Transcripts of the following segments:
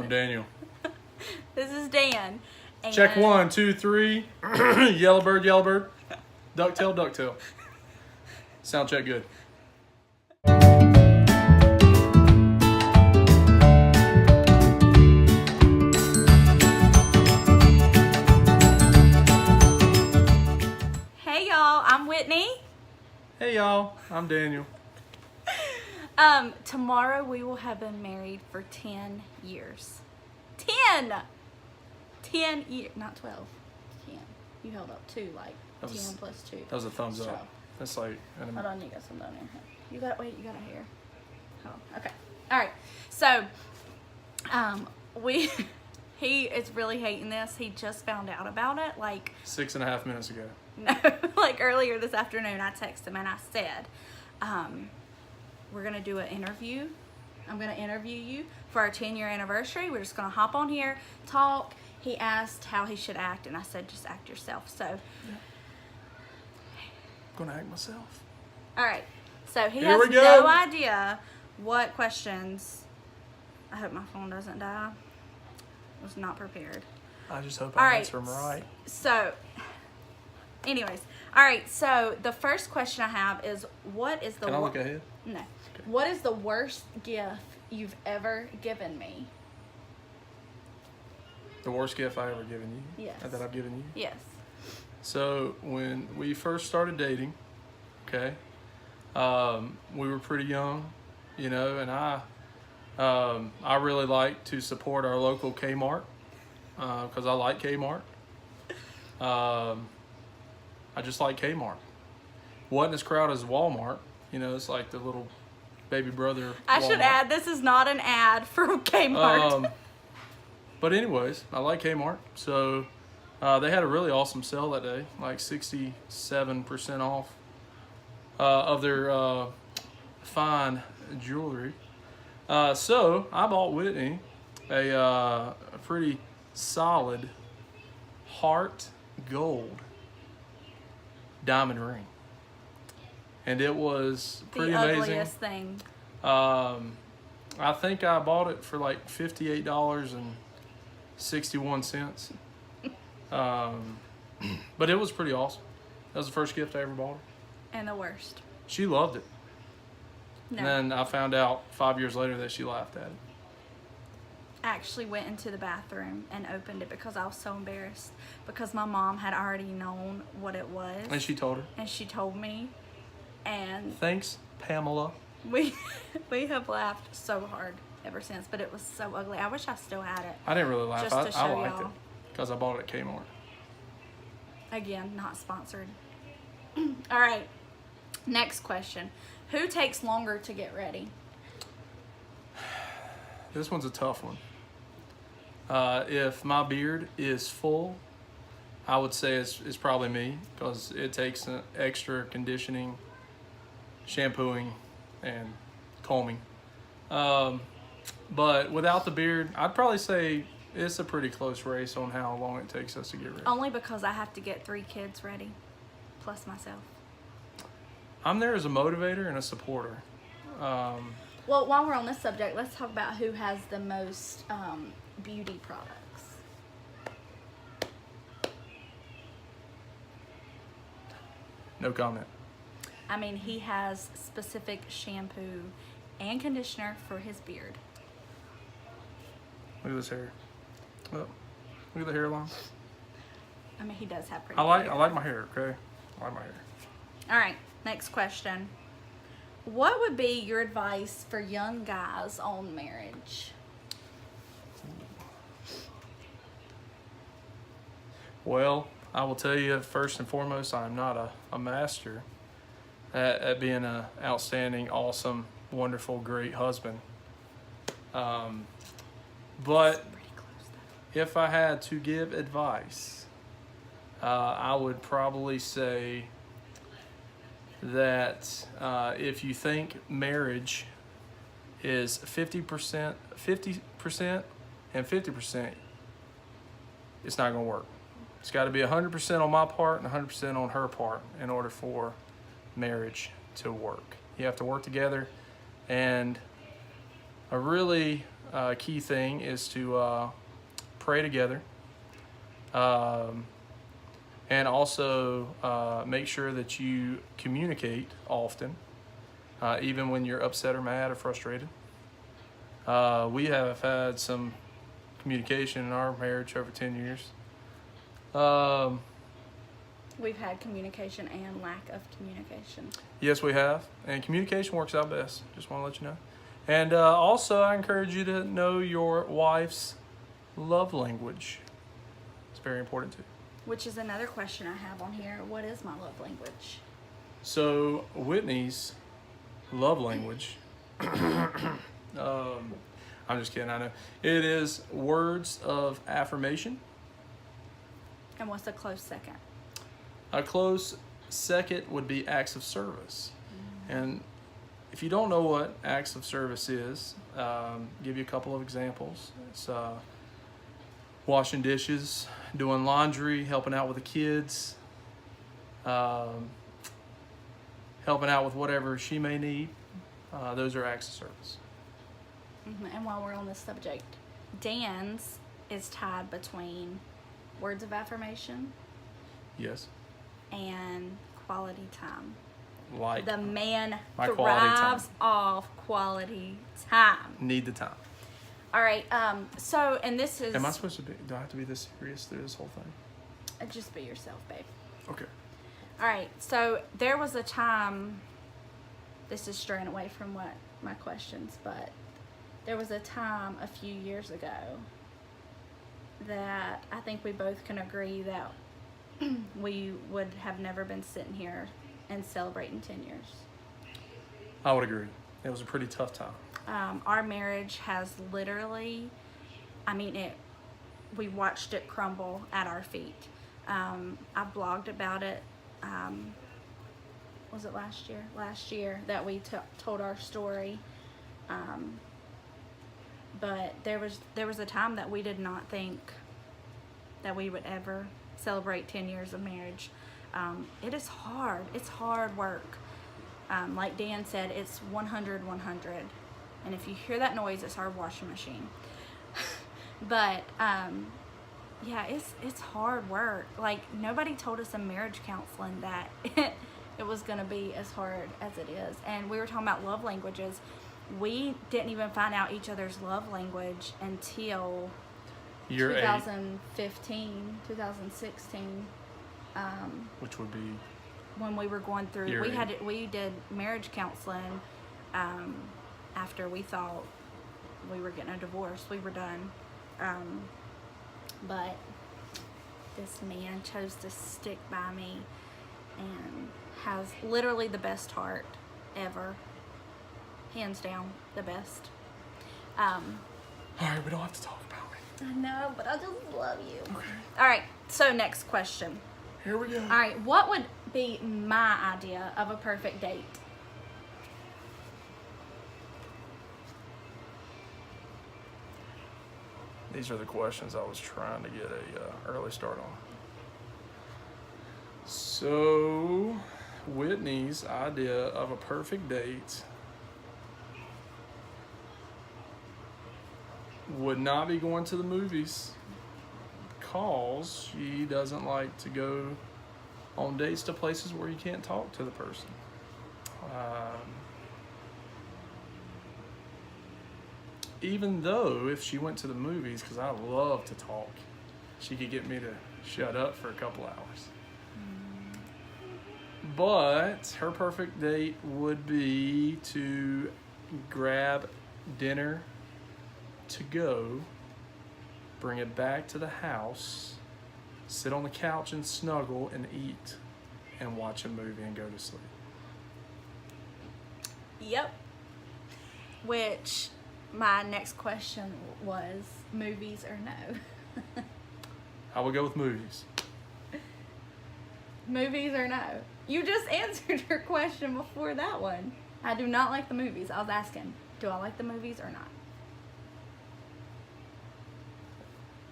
I'm Daniel. This is Dan. And Check 1, 2, 3. Yellowbird, yellowbird. Ducktail, ducktail. Sound check good. Hey y'all, I'm Whitney. Hey y'all, I'm Daniel. Tomorrow we will have been married for 10 years. 10! 10 years, not 12. 10. You held up 2, like That was- 10 plus 2. That was a thumbs So, up. That's like, hold on, you got some down here. You got a hair. Oh, okay. All right. So, he is really hating this. He just found out about it, like, 6.5 minutes ago. no, like earlier this afternoon. I texted him and I said, we're gonna do an interview. I'm gonna interview you for our 10-year anniversary. We're just gonna hop on here, talk. He asked how he should act, and I said, just act yourself. So, I'm gonna act myself. all right. So he Here has we go. no idea what questions. I hope my phone doesn't die. Was not prepared. I just hope All I right. answer them right. So, anyways, all right. So the first question I have is, what is the Can I look ahead? No. What is the worst gift you've ever given me? The worst gift I ever given you? Yes. That I've given you? Yes. So when we first started dating, okay, we were pretty young, you know, and I really like to support our local Kmart because I like Kmart. I just like Kmart. Wasn't as crowded as Walmart, you know. It's like the little baby brother. I should Walmart. add, this is not an ad for Kmart. But anyways, I like Kmart. So they had a really awesome sale that day, like 67% off of their fine jewelry. So I bought Whitney a pretty solid heart gold diamond ring. And it was pretty the amazing. ugliest thing. I think I bought it for like $58.61. But it was pretty awesome. That was the first gift I ever bought her. And the worst. She loved it. No. And then I found out 5 years later that she laughed at it. I actually went into the bathroom and opened it because I was so embarrassed. Because my mom had already known what it was. And she told her, And she told me. And "Thanks, Pamela." we have laughed so hard ever since. But it was so ugly. I wish I still had it. I didn't really laugh. Just to I show liked it y'all. because I bought it at Kmart. Again, not sponsored. All right. Next question. Who takes longer to get ready? This one's a tough one. If my beard is full, I would say it's probably me because it takes an extra conditioning, shampooing, and combing. But without the beard, I'd probably say it's a pretty close race on how long it takes us to get ready. Only because I have to get 3 kids ready, plus myself. I'm there as a motivator and a supporter. Well, while we're on this subject, let's talk about who has the most beauty products. No comment. I mean, he has specific shampoo and conditioner for his beard. Look at this hair. Oh, look at the hairline. I mean, he does have pretty I like hair. my hair. Okay, I like my hair. All right, next question. What would be your advice for young guys on marriage? Well, I will tell you first and foremost, I'm not a master at being an outstanding, awesome, wonderful, great husband. But Pretty close though. if I had to give advice, I would probably say that if you think marriage is 50%, and 50%, it's not going to work. It's got to be 100% on my part and 100% on her part in order for marriage to work. You have to work together, and a really key thing is to pray together, and also make sure that you communicate often, even when you're upset or mad or frustrated. We have had some communication in our marriage over 10 years. We've had communication and lack of communication. Yes, we have. And communication works out best. Just want to let you know. And also, I encourage you to know your wife's love language. It's very important too. Which is another question I have on here. What is my love language? So, Whitney's love language, I'm just kidding, I know. It is words of affirmation. And what's a close second? A close second would be acts of service. And if you don't know what acts of service is, give you a couple of examples. It's washing dishes, doing laundry, helping out with the kids, helping out with whatever she may need. Those are acts of service. And while we're on this subject, Dan's is tied between words of affirmation Yes. and quality time. Like The man my quality time. thrives off quality time. Need the time. All right. So, and this is. Am I supposed to be, do I have to be this serious through this whole thing? Just be yourself, babe. Okay. All right. So there was a time. This is straying away from what my questions, but there was a time a few years ago that I think we both can agree that we would have never been sitting here and celebrating 10 years. I would agree. It was a pretty tough time. Our marriage has literally, we watched it crumble at our feet. I blogged about it. Was it last year? Last year that we told our story. But there was a time that we did not think that we would ever celebrate 10 years of marriage. It is hard. It's hard work. Like Dan said, it's 100-100. And if you hear that noise, it's our washing machine. But yeah, it's hard work. Like, nobody told us in marriage counseling that it was going to be as hard as it is. And we were talking about love languages. We didn't even find out each other's love language until Year 2015, 2016. Which would be When we were going through, Year we did marriage counseling after we thought we were getting a divorce. We were done. But this man chose to stick by me and has literally the best heart ever. Hands down, the best. all right. We don't have to talk about it. I know, but I just love you. Okay. All right, so next question. Here we go. All right, what would be my idea of a perfect date? These are the questions I was trying to get a early start on. So, Whitney's idea of a perfect date would not be going to the movies because she doesn't like to go on dates to places where you can't talk to the person. Even though if she went to the movies, because I love to talk, she could get me to shut up for a couple hours. But her perfect date would be to grab dinner to go, bring it back to the house, sit on the couch and snuggle and eat and watch a movie and go to sleep. Yep. Which my next question was movies or no? I would go with movies. Movies or no? You just answered your question before that one. I do not like the movies. I was asking, do I like the movies or not?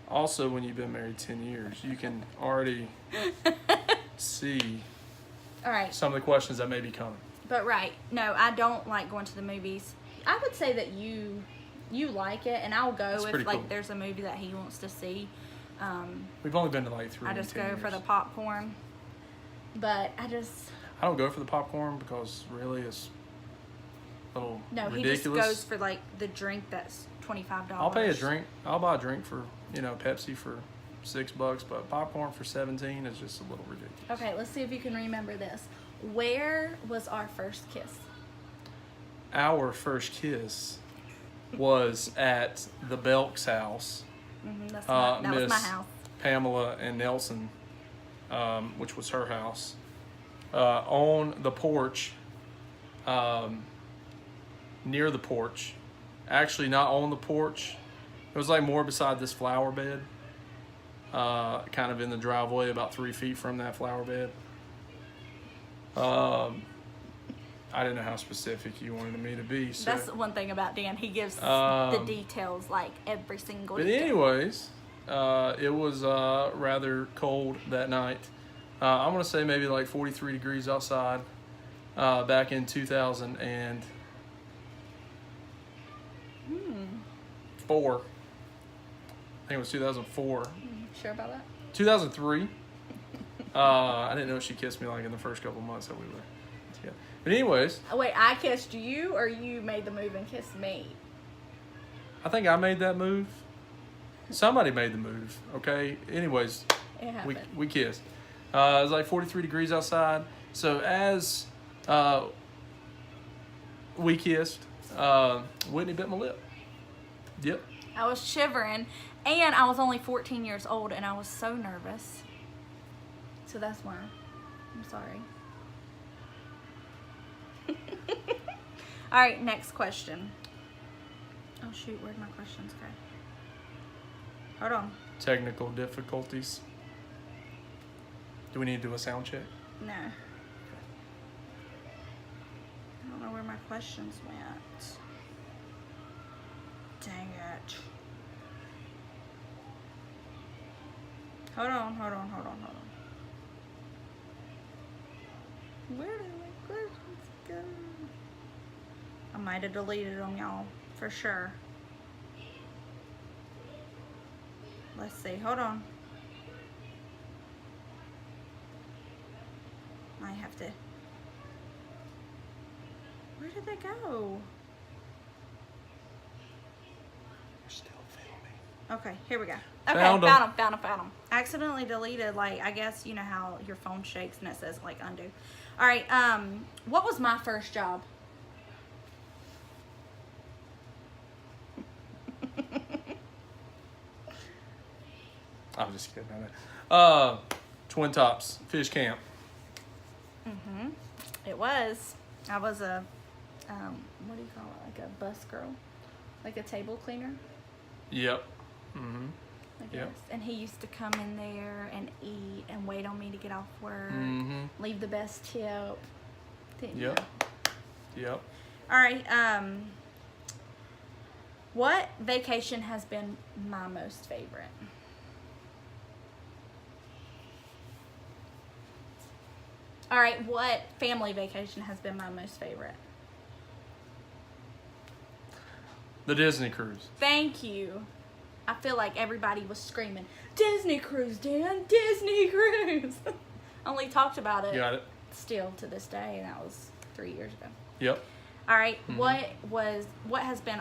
Also, when you've been married 10 years, you can already see All right. some of the questions that may be coming. But right, no, I don't like going to the movies. I would say that you you like it, and I'll go It's if pretty like cool. there's a movie that he wants to see. We've only been to like 3 I in just 10 go for years. the popcorn. But I don't go for the popcorn because really it's a little no, ridiculous. he just goes for like the drink that's $25. I'll pay a drink. I'll buy a drink for, Pepsi for $6, but popcorn for 17 is just a little ridiculous. Okay, let's see if you can remember this. Where was our first kiss? Our first kiss was at the Belk's house. That was my Miss house. Pamela and Nelson, which was her house, on the porch, near the porch. Actually, not on the porch. It was like more beside this flower bed, kind of in the driveway, about 3 feet from that flower bed. I didn't know how specific you wanted me to be. So. That's one thing about Dan. He gives the details, like every single But detail. anyways, it was rather cold that night. I'm going to say maybe like 43 degrees outside back in 2004. I think it was 2004. Sure about that? 2003. I didn't know she kissed me like in the first couple months that we were together. But anyways, Oh, wait, I kissed you, or you made the move and kissed me? I think I made that move. Somebody made the move, okay? Anyways, It happened. we kissed. It was like 43 degrees outside. So as we kissed, Whitney bit my lip. Yep. I was shivering, and I was only 14 years old, and I was so nervous. So that's why. I'm sorry. All right, next question. Oh shoot, where'd my questions go? Hold on. Technical difficulties. Do we need to do a sound check? No. I don't know where my questions went. Dang it. Hold on. Where did my questions go? I might have deleted them, y'all, for sure. Let's see, hold on. I have to. Where did they go? We're still filming. Okay, here we go. Okay, Found 'em. found them. I accidentally deleted, like, I guess you know how your phone shakes and it says like undo. All right, what was my first job? I'm just kidding. Twin Tops Fish Camp. It was. I was a, what do you call it? Like a bus girl, like a table cleaner. Yep. Mm-hmm. I guess. Yep. And he used to come in there and eat and wait on me to get off work. Mm-hmm. Leave the best tip. Didn't you? Yep. Yep. All right. What vacation has been my most favorite? All right. What family vacation has been my most favorite? The Disney cruise. Thank you. I feel like everybody was screaming, Disney cruise, Dan, Disney cruise. Only talked about it Got it. still to this day, and that was 3 years ago. Yep. All right, what has been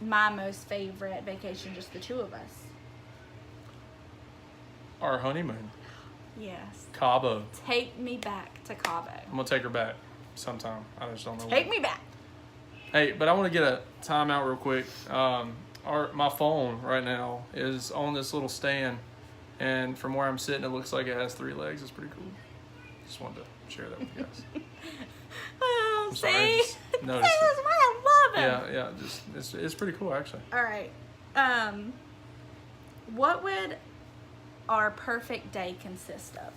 my most favorite vacation, just the two of us? Our honeymoon. Yes. Cabo. Take me back to Cabo. I'm gonna take her back sometime. I just don't know. Take when. me back. Hey, but I want to get a timeout real quick. My phone right now is on this little stand, and from where I'm sitting, it looks like it has 3 legs. It's pretty cool. Just wanted to share that with you guys. Oh, I'm see? sorry, I just This noticed is it. why I love him. Yeah, just it's pretty cool actually. All right. What would our perfect day consist of?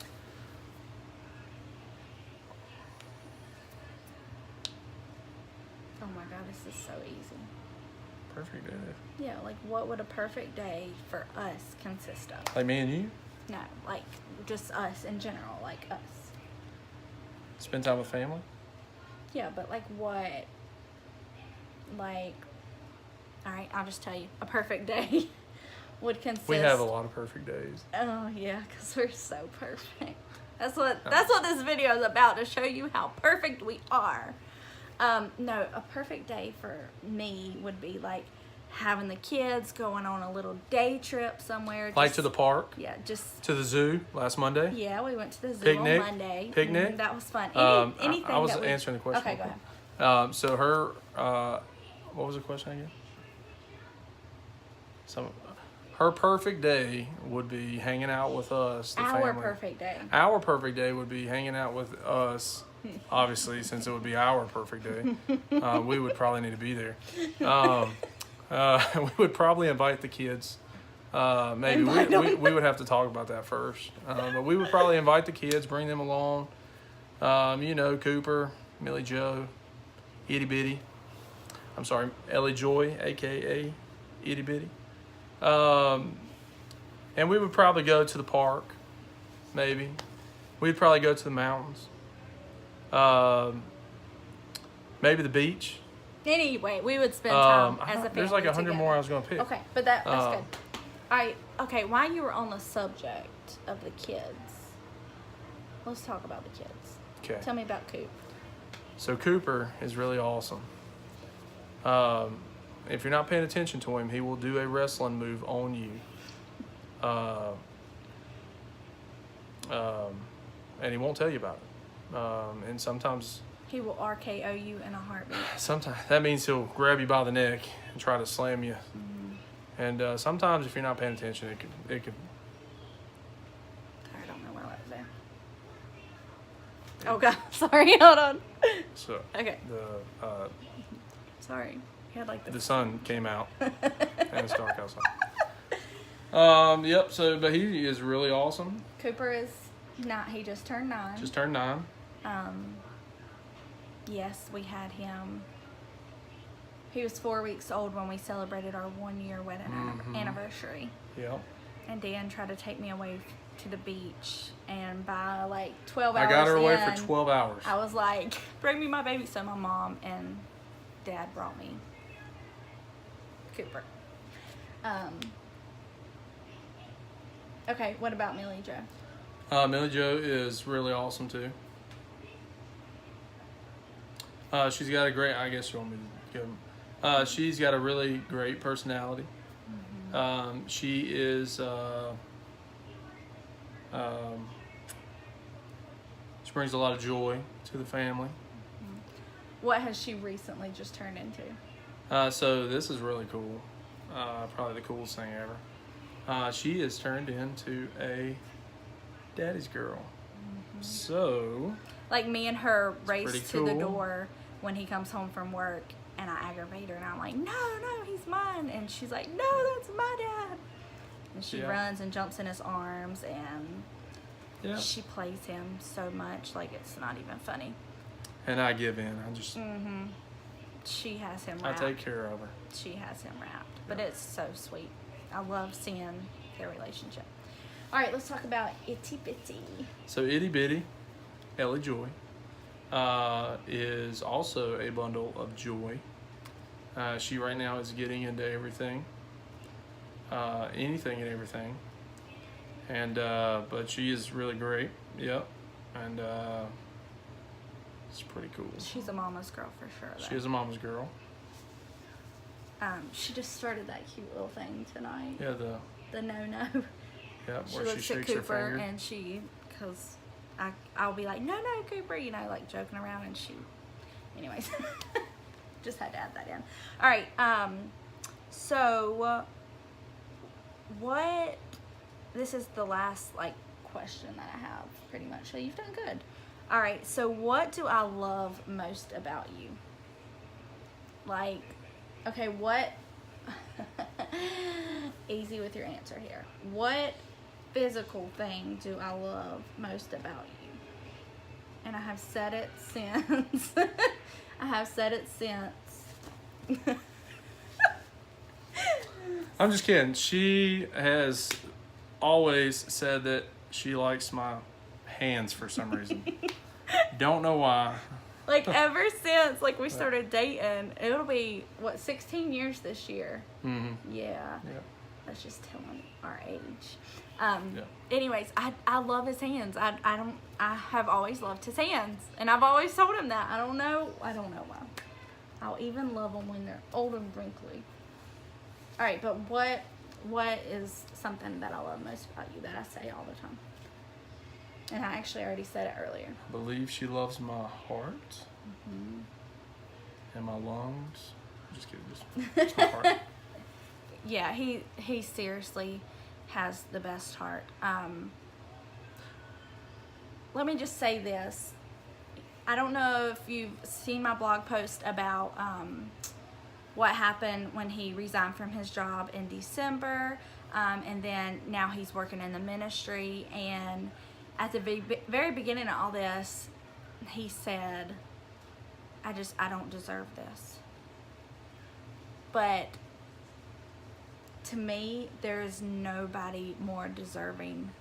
Oh my God, this is so easy. Perfect day. Yeah, like what would a perfect day for us consist of? Like me and you, No, like just us in general, like us. spend time with family. Yeah, but like what? Like All right, I'll just tell you. A perfect day would consist. We have a lot of perfect days. Oh yeah, because we're so perfect. That's what this video is about, to show you how perfect we are. No, a perfect day for me would be like having the kids, going on a little day trip somewhere. Like to the park, Yeah, just. to the zoo last Monday. Yeah, we went to the zoo Picnic? on Monday. Picnic? That was fun. Anything I was that we- answering the question. Okay, go ahead. So her, what was the question again? Her perfect day would be hanging out with us, the Our family. perfect day. Our perfect day would be hanging out with us. Obviously, since it would be our perfect day, we would probably need to be there. We would probably invite the kids. Maybe we would have to talk about that first. But we would probably invite the kids, bring them along. Cooper, Millie Joe, Itty Bitty. I'm sorry, Ellie Joy, aka Itty Bitty. And we would probably go to the park, maybe. We'd probably go to the mountains. Maybe the beach. Anyway, we would spend time as a family. There's like 100 together. more I was going to pick. Okay, but that's good. Okay, while you were on the subject of the kids, let's talk about the kids. Okay. Tell me about Coop. So Cooper is really awesome. If you're not paying attention to him, he will do a wrestling move on you. And he won't tell you about it. And sometimes He will RKO you in a heartbeat. that means he'll grab you by the neck and try to slam you. Mm-hmm. And sometimes if you're not paying attention, it could. I don't know where I was there. Oh God, sorry. Hold on. So Okay, the sorry. You had like the this. sun came out and it's dark outside. Yep. So, but he is really awesome. Cooper is not. He just turned 9. Just turned 9. Yes, we had him. He was 4 weeks old when we celebrated our 1-year wedding anniversary. Yep. And Dan tried to take me away to the beach, and by like 12 hours I got her away in, for 12 hours. I was like, bring me my baby. So my mom and Dad brought me Cooper. Okay, what about Millie Jo? Millie Jo is really awesome too. She's got a great. I guess you want me to give. She's got a really great personality. She is. She brings a lot of joy to the family. What has she recently just turned into? So this is really cool. Probably the coolest thing ever. She is turned into a daddy's girl. So Like me and her race pretty to the cool. door when he comes home from work, and I aggravate her, and I'm like, no, he's mine. And she's like, no, that's my dad. And she Yeah. runs and jumps in his arms, and yeah. she plays him so much, like it's not even funny. And I give in. I just She has him I wrapped. take care of her. She has him wrapped. But it's so sweet. I love seeing their relationship. All right, let's talk about Itty Bitty. So Itty Bitty, Ellie Joy, is also a bundle of joy. She right now is getting into everything, anything and everything, and but she is really great. Yep, and it's pretty cool. She's a mama's girl for sure, though. She is a mama's girl. She just started that cute little thing tonight. Yeah, The no. She where she looks at shakes her Cooper finger. and because I'll be like, no, Cooper, like joking around, and she, anyways, just had to add that in. All right, so what, this is the last question that I have pretty much, so you've done good. All right, so what do I love most about you? Okay, what, easy with your answer here. What physical thing do I love most about you? And I have said it since, I'm just kidding. She has always said that she likes my hands for some reason. Don't know why. Like ever since like we started dating, it'll be what 16 years this year. Mm-hmm. Yeah. Yeah. That's just telling our age. Yeah. Anyways, I love his hands. I have always loved his hands, and I've always told him that. I don't know why. I'll even love them when they're old and wrinkly. All right, but what is something that I love most about you that I say all the time? And I actually already said it earlier. I believe she loves my heart and my lungs. Just kidding, just my heart. Yeah, he seriously has the best heart. Let me just say this. I don't know if you've seen my blog post about what happened when he resigned from his job in December, and then now he's working in the ministry. And at the very beginning of all this, he said, I don't deserve this. But to me, there is nobody more deserving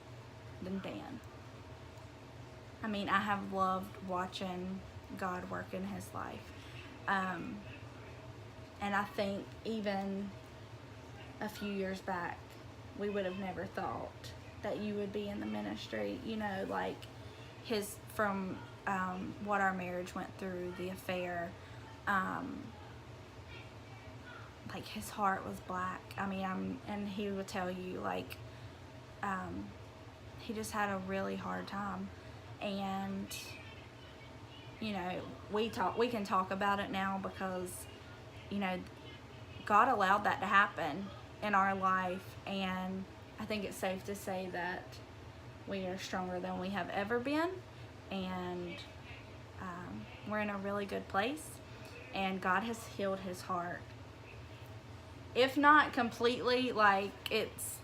than Dan. I mean, I have loved watching God work in his life. And I think even a few years back, we would have never thought that you would be in the ministry. You know, like from what our marriage went through, the affair, like his heart was black. I mean, and he would tell you, like, he just had a really hard time. And, you know, we can talk about it now because, you know, God allowed that to happen in our life. And I think it's safe to say that we are stronger than we have ever been. And we're in a really good place. And God has healed his heart. If not completely, like, it's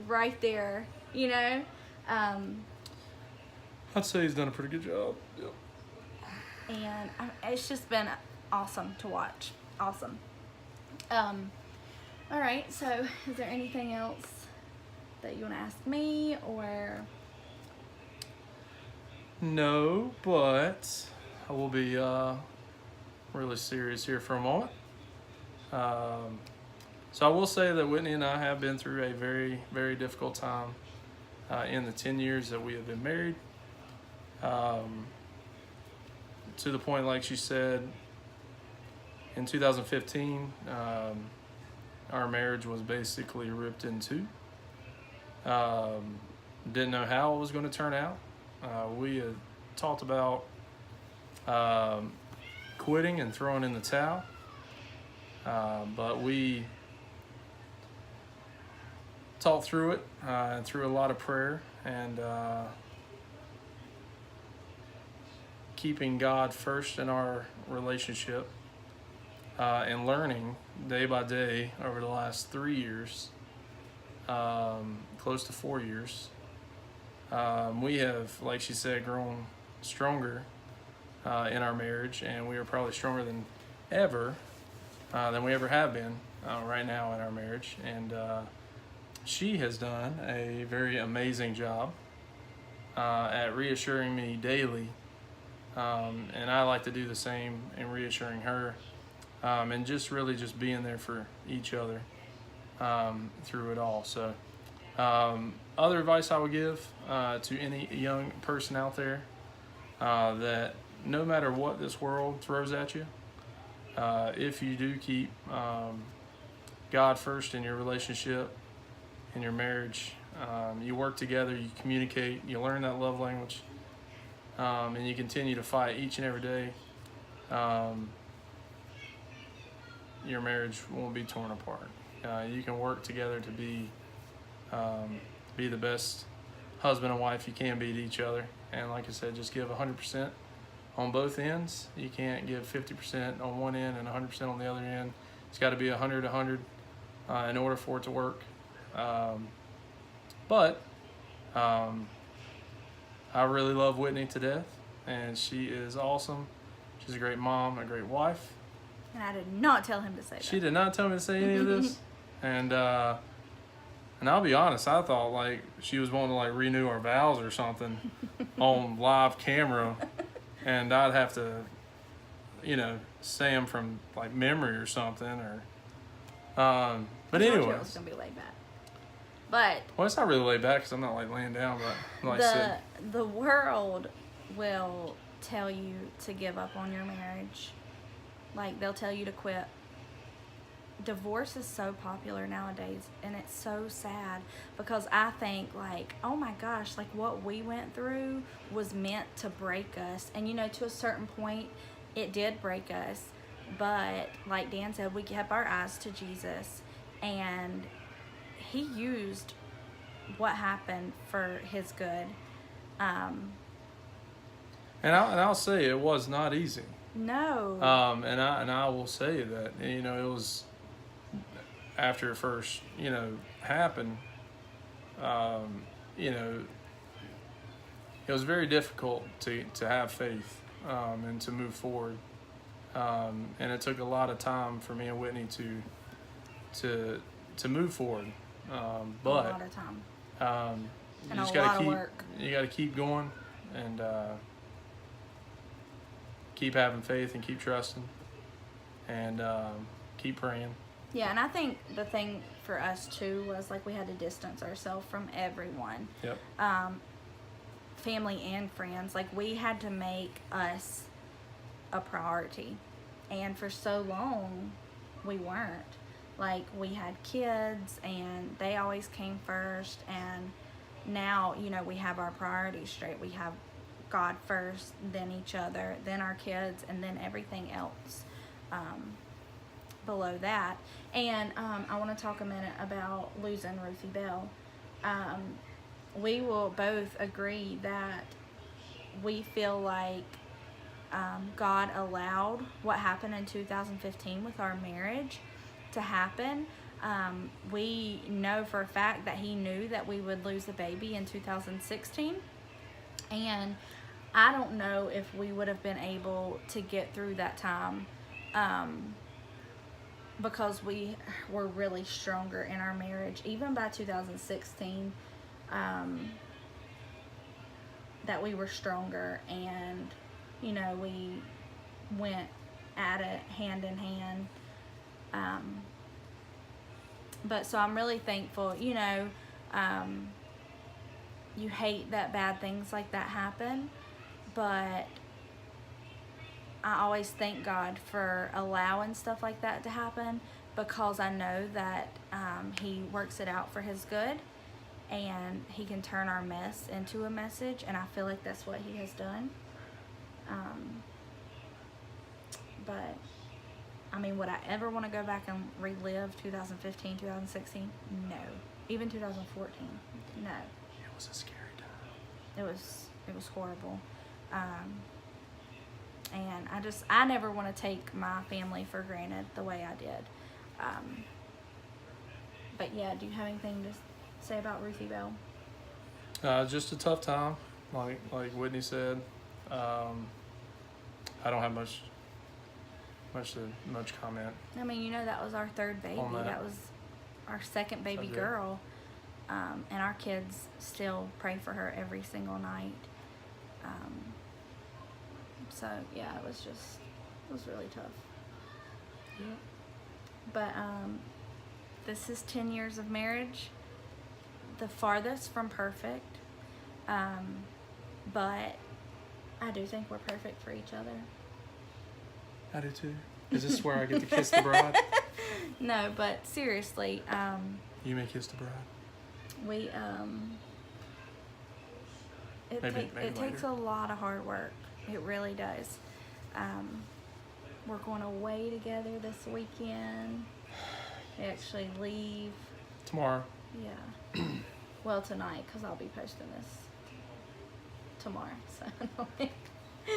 right there, you know? I'd say he's done a pretty good job. Yep. And it's just been awesome to watch. Awesome. All right, so is there anything else that you want to ask me, or? No, but I will be really serious here for a moment. So I will say that Whitney and I have been through a very, very difficult time in the 10 years that we have been married. To the point, like she said, in 2015, our marriage was basically ripped in two. Didn't know how it was going to turn out. We had talked about quitting and throwing in the towel, but we talked through it and through a lot of prayer and keeping God first in our relationship and learning day by day over the last 3 years, close to 4 years. We have, like she said, grown stronger in our marriage, and we are probably stronger than we ever have been right now in our marriage. And she has done a very amazing job at reassuring me daily, and I like to do the same in reassuring her, and just really just being there for each other through it all. So other advice I would give to any young person out there, that no matter what this world throws at you, if you do keep God first in your relationship, in your marriage, you work together, you communicate, you learn that love language, and you continue to fight each and every day, your marriage won't be torn apart. You can work together to be the best husband and wife you can be to each other. And like I said, just give 100% on both ends. You can't give 50% on one end and 100% on the other end. It's got to be 100 in order for it to work. But I really love Whitney to death, and she is awesome. She's a great mom, a great wife. And I did not tell him to say that. She did not tell me to say any of this. And I'll be honest, I thought like she was wanting to like renew our vows or something on live camera, and I'd have to say them from like memory or something, or. But I told you it anyways, was gonna be laid back. But well, it's not really laid back because I'm not like laying down, but like sitting. the world will tell you to give up on your marriage. Like, they'll tell you to quit. Divorce is so popular nowadays, and it's so sad because I think, like, oh my gosh, like what we went through was meant to break us. And to a certain point it did break us, but like Dan said, we kept our eyes to Jesus, and he used what happened for his good. And I'll say it was not easy. No. And I will say that it was after it first happened. It was very difficult to have faith and to move forward. And it took a lot of time for me and Whitney to move forward. But a lot of time. You And just a gotta lot of keep work. you gotta keep going and keep having faith and keep trusting and keep praying. Yeah, and I think the thing for us too was like we had to distance ourselves from everyone. Yep. Family and friends. Like, we had to make us a priority. And for so long we weren't. Like, we had kids and they always came first, and now, we have our priorities straight. We have God first, then each other, then our kids, and then everything else below that. And I want to talk a minute about losing Ruthie Bell. We will both agree that we feel like God allowed what happened in 2015 with our marriage to happen. We know for a fact that he knew that we would lose a baby in 2016, and I don't know if we would have been able to get through that time because we were really stronger in our marriage, even by 2016, that we were stronger, and we went at it hand in hand. But so I'm really thankful. You hate that bad things like that happen, but I always thank God for allowing stuff like that to happen, because I know that he works it out for his good, and he can turn our mess into a message, and I feel like that's what he has done. But would I ever want to go back and relive 2015, 2016? No. Even 2014? No. It was a scary time. It was horrible. And I never want to take my family for granted the way I did. But yeah, do you have anything to say about Ruthie Bell? Just a tough time, like Whitney said. I don't have much comment. That was our third baby. On that. That was our second baby So good. girl. And our kids still pray for her every single night. So yeah, it was really tough. Yeah. But this is 10 years of marriage, the farthest from perfect. But I do think we're perfect for each other. I do too. Is this where I get to kiss the bride? No, but seriously, You may kiss the bride. we Maybe it takes later. a lot of hard work. It really does. We're going away together this weekend. We actually leave. Tomorrow. Yeah. Well, tonight, because I'll be posting this tomorrow. So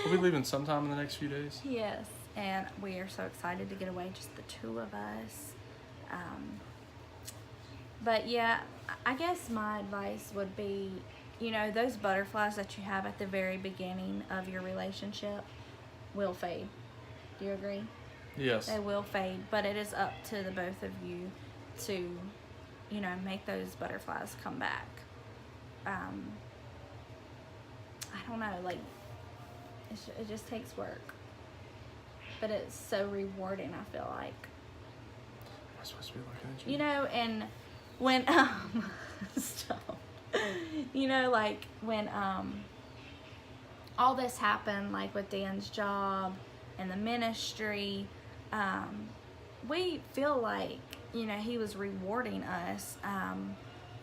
We'll be leaving sometime in the next few days. yes, and we are so excited to get away, just the two of us. But yeah, I guess my advice would be, those butterflies that you have at the very beginning of your relationship will fade. Do you agree? Yes. They will fade, but it is up to the both of you to, make those butterflies come back. I don't know, like, it just takes work. but it's so rewarding, I feel like. Am I supposed to be looking at you? You know, and when stop. You know, like when all this happened, like with Dan's job and the ministry, we feel like, you know, he was rewarding us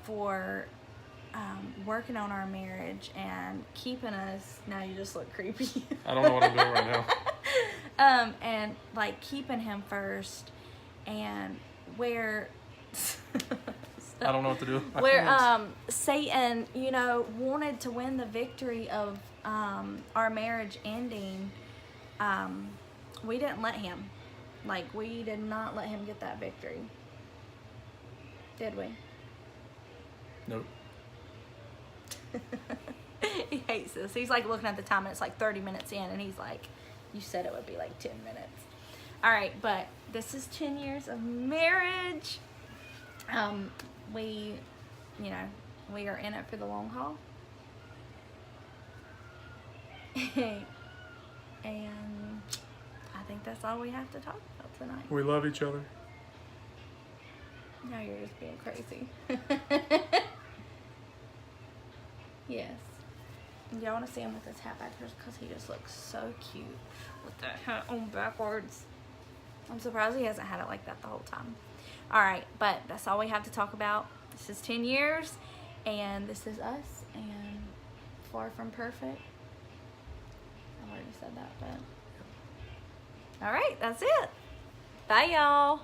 for working on our marriage and keeping us. Now you just look creepy. I don't know what I'm doing right now. And like keeping him first, and where I don't know what to do with my where hands. Satan, you know, wanted to win the victory of our marriage ending. We didn't let him. Like, we did not let him get that victory. Did we? Nope. He hates this. He's like looking at the time and it's like 30 minutes in, and he's like, you said it would be like 10 minutes. All right, but this is 10 years of marriage. We, you know, we are in it for the long haul. And I think that's all we have to talk about tonight. We love each other. Now you're just being crazy. Yes. Y'all want to see him with his hat backwards because he just looks so cute with that hat on backwards. I'm surprised he hasn't had it like that the whole time. All right, but that's all we have to talk about. This is 10 years, and this is us, and far from perfect. I already said that, but all right, that's it. Bye, y'all.